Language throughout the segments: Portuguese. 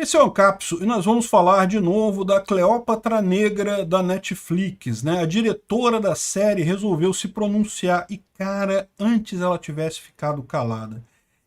Esse é o Ancapso e nós vamos falar de novo da Cleópatra Negra da Netflix, né? A diretora da série resolveu se pronunciar e, cara, antes ela tivesse ficado calada.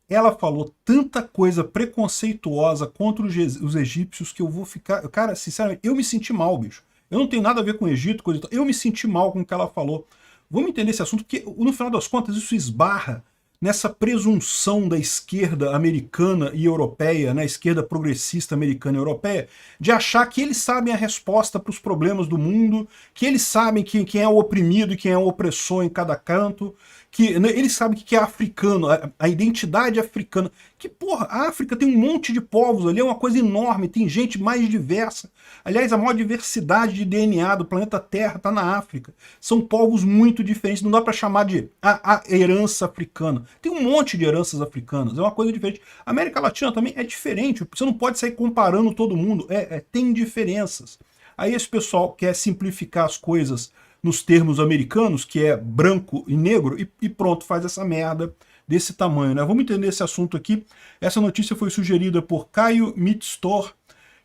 Ela falou tanta coisa preconceituosa contra os egípcios que eu vou ficar... Cara, sinceramente, eu me senti mal, bicho. Eu não tenho nada a ver com o Egito, coisa e tal. Eu me senti mal com o que ela falou. Vamos entender esse assunto, porque no final das contas isso esbarra nessa presunção da esquerda americana e europeia, né, esquerda progressista americana e europeia, de achar que eles sabem a resposta para os problemas do mundo, que eles sabem quem é o oprimido e quem é o opressor em cada canto, que né, eles sabem o que é africano, a identidade africana. Que, porra, a África tem um monte de povos ali, é uma coisa enorme, tem gente mais diversa. Aliás, a maior diversidade de DNA do planeta Terra está na África. São povos muito diferentes, não dá para chamar de a herança africana. Tem um monte de heranças africanas, é uma coisa diferente. A América Latina também é diferente, você não pode sair comparando todo mundo, tem diferenças. Aí esse pessoal quer simplificar as coisas nos termos americanos, que é branco e negro, e pronto, faz essa merda desse tamanho, né? Vamos entender esse assunto aqui. Essa notícia foi sugerida por Caio Mitstor,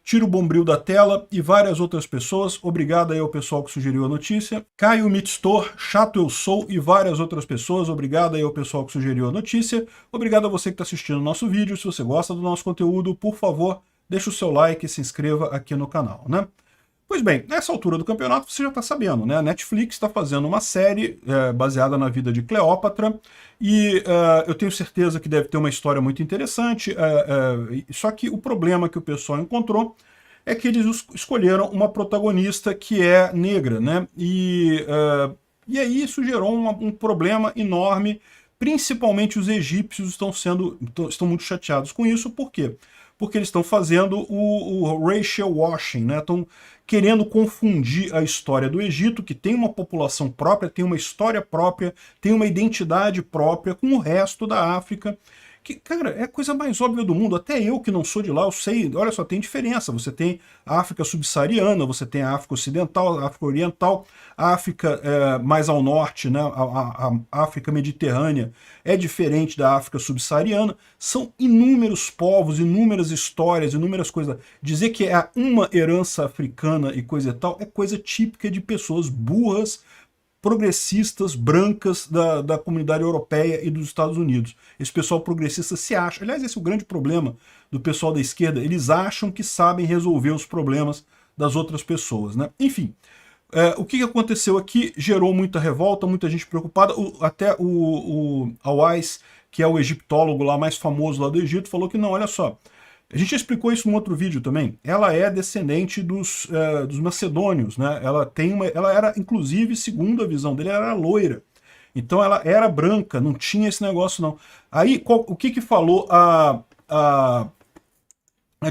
tira o bombril da tela e várias outras pessoas. Obrigado aí ao pessoal que sugeriu a notícia. Caio Mitstor, chato eu sou e várias outras pessoas. Obrigado aí ao pessoal que sugeriu a notícia. Obrigado a você que está assistindo o nosso vídeo. Se você gosta do nosso conteúdo, por favor, deixa o seu like e se inscreva aqui no canal, né? Pois bem, nessa altura do campeonato você já está sabendo, né? A Netflix está fazendo uma série baseada na vida de Cleópatra e eu tenho certeza que deve ter uma história muito interessante, só que o problema que o pessoal encontrou é que eles escolheram uma protagonista que é negra, né? E aí isso gerou um problema enorme, principalmente os egípcios estão muito chateados com isso, por quê? Porque eles estão fazendo o racial washing, né? Estão querendo confundir a história do Egito, que tem uma população própria, tem uma história própria, tem uma identidade própria, com o resto da África, que, cara, é a coisa mais óbvia do mundo. Até eu que não sou de lá, eu sei, olha só, tem diferença. Você tem a África subsaariana, você tem a África ocidental, a África oriental, a África mais ao norte, né, a África mediterrânea é diferente da África subsaariana. São inúmeros povos, inúmeras histórias, inúmeras coisas. Dizer que é uma herança africana e coisa e tal é coisa típica de pessoas burras, progressistas, brancas da comunidade europeia e dos Estados Unidos. Esse pessoal progressista se acha, aliás, esse é o grande problema do pessoal da esquerda, eles acham que sabem resolver os problemas das outras pessoas, né? Enfim, o que aconteceu aqui gerou muita revolta, muita gente preocupada, até o Awais, que é o egiptólogo lá mais famoso lá do Egito, falou que não, olha só, a gente já explicou isso num outro vídeo também. Ela é descendente dos macedônios, né? Ela era, inclusive, segundo a visão dele, ela era loira. Então ela era branca, não tinha esse negócio não. Aí, o que falou a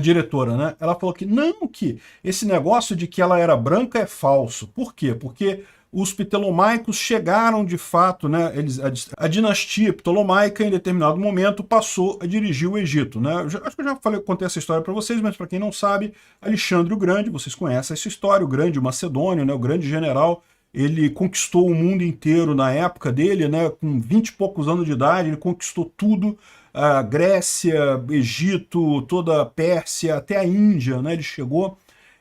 diretora, né? Ela falou que não, que esse negócio de que ela era branca é falso. Por quê? Porque os ptolomaicos chegaram de fato, né, a dinastia ptolomaica em determinado momento passou a dirigir o Egito, né? Acho que eu já contei essa história para vocês, mas para quem não sabe, Alexandre o Grande, vocês conhecem essa história, o grande, o macedônio, né, o grande general, ele conquistou o mundo inteiro na época dele, né, com 20 e poucos anos de idade, ele conquistou tudo, a Grécia, Egito, toda a Pérsia, até a Índia, né, ele chegou.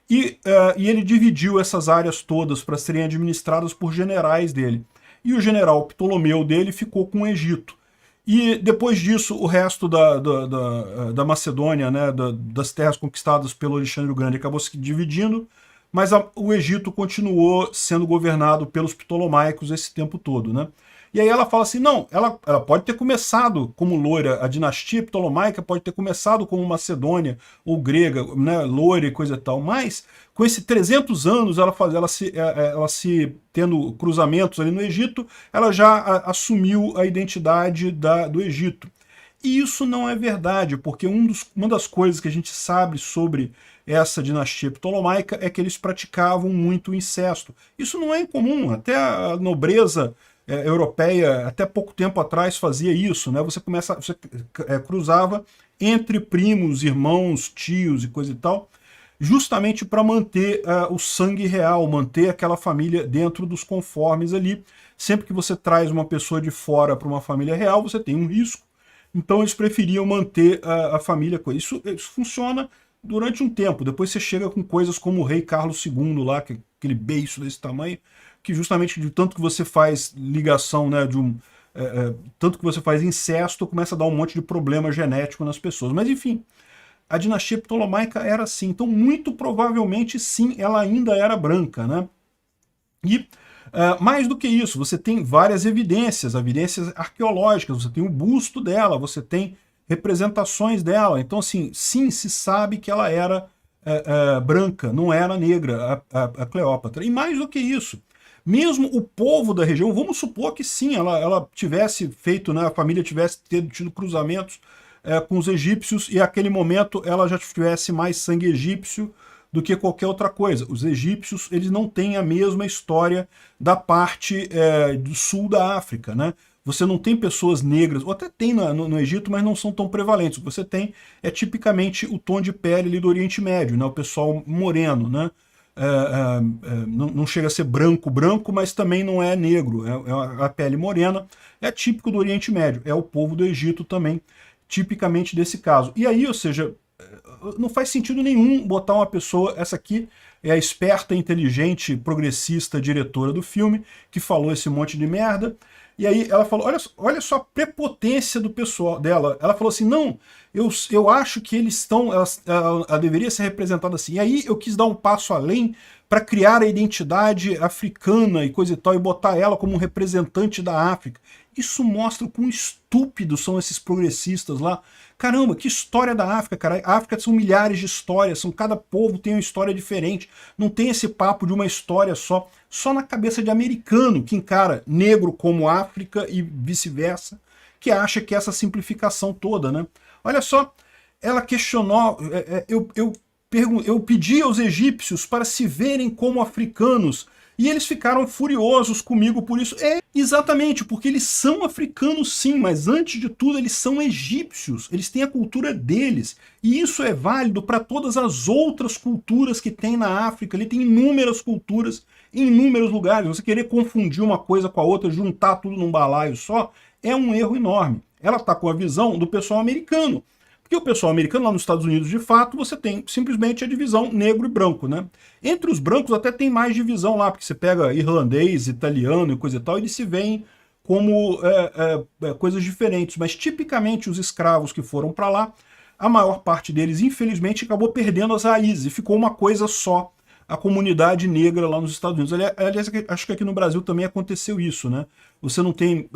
E ele dividiu essas áreas todas para serem administradas por generais dele. E o general Ptolomeu dele ficou com o Egito. E depois disso, o resto da Macedônia, né, das terras conquistadas pelo Alexandre o Grande, acabou se dividindo, mas o Egito continuou sendo governado pelos ptolomaicos esse tempo todo, né? E aí ela fala assim, não, ela pode ter começado como loira, a dinastia ptolomaica pode ter começado como macedônia ou grega, né, loira e coisa e tal, mas com esses 300 anos, ela se tendo cruzamentos ali no Egito, ela já assumiu a identidade do Egito. E isso não é verdade, porque uma das coisas que a gente sabe sobre essa dinastia ptolomaica é que eles praticavam muito incesto. Isso não é incomum, até a nobreza europeia até pouco tempo atrás fazia isso, né? Você cruzava entre primos, irmãos, tios e coisa e tal, justamente para manter o sangue real, manter aquela família dentro dos conformes ali. Sempre que você traz uma pessoa de fora para uma família real, você tem um risco. Então eles preferiam manter a família com isso. Isso funciona durante um tempo. Depois você chega com coisas como o rei Carlos II lá, que é aquele beiço desse tamanho, que justamente de tanto que você faz ligação, né, tanto que você faz incesto, começa a dar um monte de problema genético nas pessoas. Mas enfim, a dinastia ptolomaica era assim. Então, muito provavelmente, sim, ela ainda era branca, né? E mais do que isso, você tem várias evidências arqueológicas, você tem o busto dela, você tem representações dela. Então, assim, sim, se sabe que ela era branca, não era negra, a Cleópatra. E mais do que isso, mesmo o povo da região, vamos supor que sim, ela tivesse feito, né, a família tivesse tido cruzamentos com os egípcios e naquele momento ela já tivesse mais sangue egípcio do que qualquer outra coisa. Os egípcios, eles não têm a mesma história da parte do sul da África, né? Você não tem pessoas negras, ou até tem no Egito, mas não são tão prevalentes. O que você tem é tipicamente o tom de pele ali do Oriente Médio, né? O pessoal moreno, né? Não chega a ser branco, mas também não é negro, é a pele morena, é típico do Oriente Médio, é o povo do Egito também, tipicamente desse caso. E aí, ou seja, não faz sentido nenhum botar uma pessoa, essa aqui é a esperta, inteligente, progressista diretora do filme, que falou esse monte de merda, e aí ela falou, olha só a prepotência do pessoal dela, ela falou assim, não, eu acho que eles estão, ela deveria ser representada assim, e aí eu quis dar um passo além para criar a identidade africana e coisa e tal, e botar ela como um representante da África. Isso mostra o quão estúpidos são esses progressistas lá. Caramba, que história da África, cara. A África são milhares de histórias, cada povo tem uma história diferente. Não tem esse papo de uma história só. Só na cabeça de americano, que encara negro como África e vice-versa, que acha que essa simplificação toda, né? Olha só, ela questionou, eu pedi aos egípcios para se verem como africanos, e eles ficaram furiosos comigo por isso. Exatamente, porque eles são africanos sim, mas antes de tudo eles são egípcios, eles têm a cultura deles, e isso é válido para todas as outras culturas que tem na África. Ele tem inúmeras culturas em inúmeros lugares. Você querer confundir uma coisa com a outra, juntar tudo num balaio só, é um erro enorme. Ela está com a visão do pessoal americano. Porque o pessoal americano, lá nos Estados Unidos, de fato, você tem simplesmente a divisão negro e branco, né? Entre os brancos até tem mais divisão lá, porque você pega irlandês, italiano e coisa e tal, e eles se veem como coisas diferentes. Mas tipicamente os escravos que foram para lá, a maior parte deles, infelizmente, acabou perdendo as raízes, e ficou uma coisa só, a comunidade negra lá nos Estados Unidos. Aliás, acho que aqui no Brasil também aconteceu isso, né? Você não tem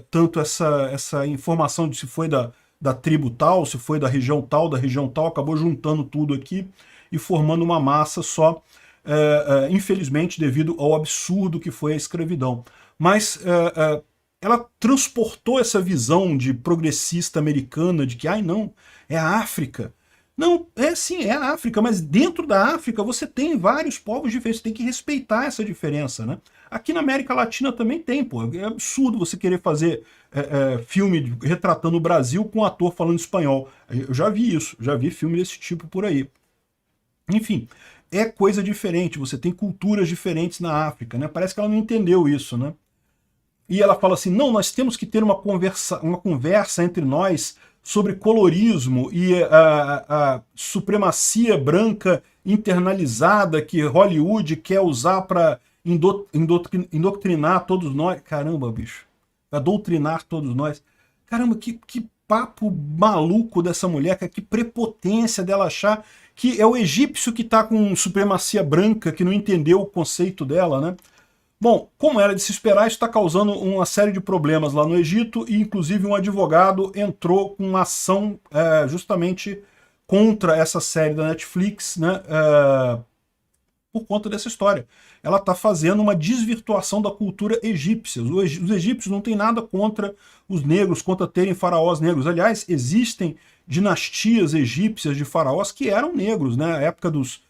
tanto essa informação de se foi da tribo tal, se foi da região tal, acabou juntando tudo aqui e formando uma massa só, infelizmente, devido ao absurdo que foi a escravidão. Mas ela transportou essa visão de progressista americana, de que, ai não, é a África. Não, sim, é a África, mas dentro da África você tem vários povos diferentes, você tem que respeitar essa diferença, né? Aqui na América Latina também tem, pô. É absurdo você querer fazer filme retratando o Brasil com um ator falando espanhol. Eu já vi isso, já vi filme desse tipo por aí. Enfim, é coisa diferente, você tem culturas diferentes na África, né? Parece que ela não entendeu isso, né? E ela fala assim, não, nós temos que ter uma conversa entre nós sobre colorismo e a supremacia branca internalizada que Hollywood quer usar para indoctrinar todos nós. Caramba, bicho. Doutrinar todos nós. Caramba, que papo maluco dessa mulher, que prepotência dela achar que é o egípcio que está com supremacia branca, que não entendeu o conceito dela, né? Bom, como era de se esperar, isso está causando uma série de problemas lá no Egito, e inclusive um advogado entrou com uma ação justamente contra essa série da Netflix, né, por conta dessa história. Ela está fazendo uma desvirtuação da cultura egípcia. Os egípcios não têm nada contra os negros, contra terem faraós negros. Aliás, existem dinastias egípcias de faraós que eram negros, né? A época dos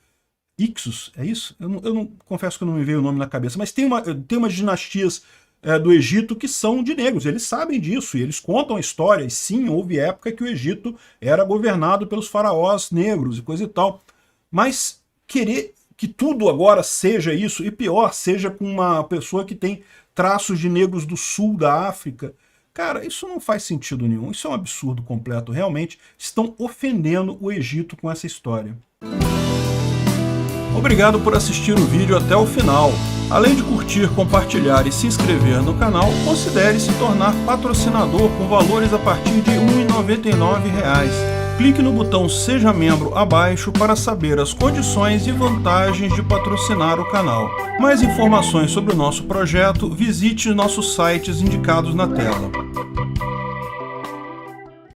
Ixos, é isso? Eu não confesso que eu não me veio o nome na cabeça, mas tem umas dinastias do Egito que são de negros, eles sabem disso, e eles contam a história, e sim, houve época que o Egito era governado pelos faraós negros e coisa e tal. Mas querer que tudo agora seja isso, e pior, seja com uma pessoa que tem traços de negros do sul da África, Cara, isso não faz sentido nenhum, isso é um absurdo completo, realmente estão ofendendo o Egito com essa história. Obrigado por assistir o vídeo até o final. Além de curtir, compartilhar e se inscrever no canal, considere se tornar patrocinador com valores a partir de R$ 1,99. Clique no botão Seja Membro abaixo para saber as condições e vantagens de patrocinar o canal. Mais informações sobre o nosso projeto, visite nossos sites indicados na tela.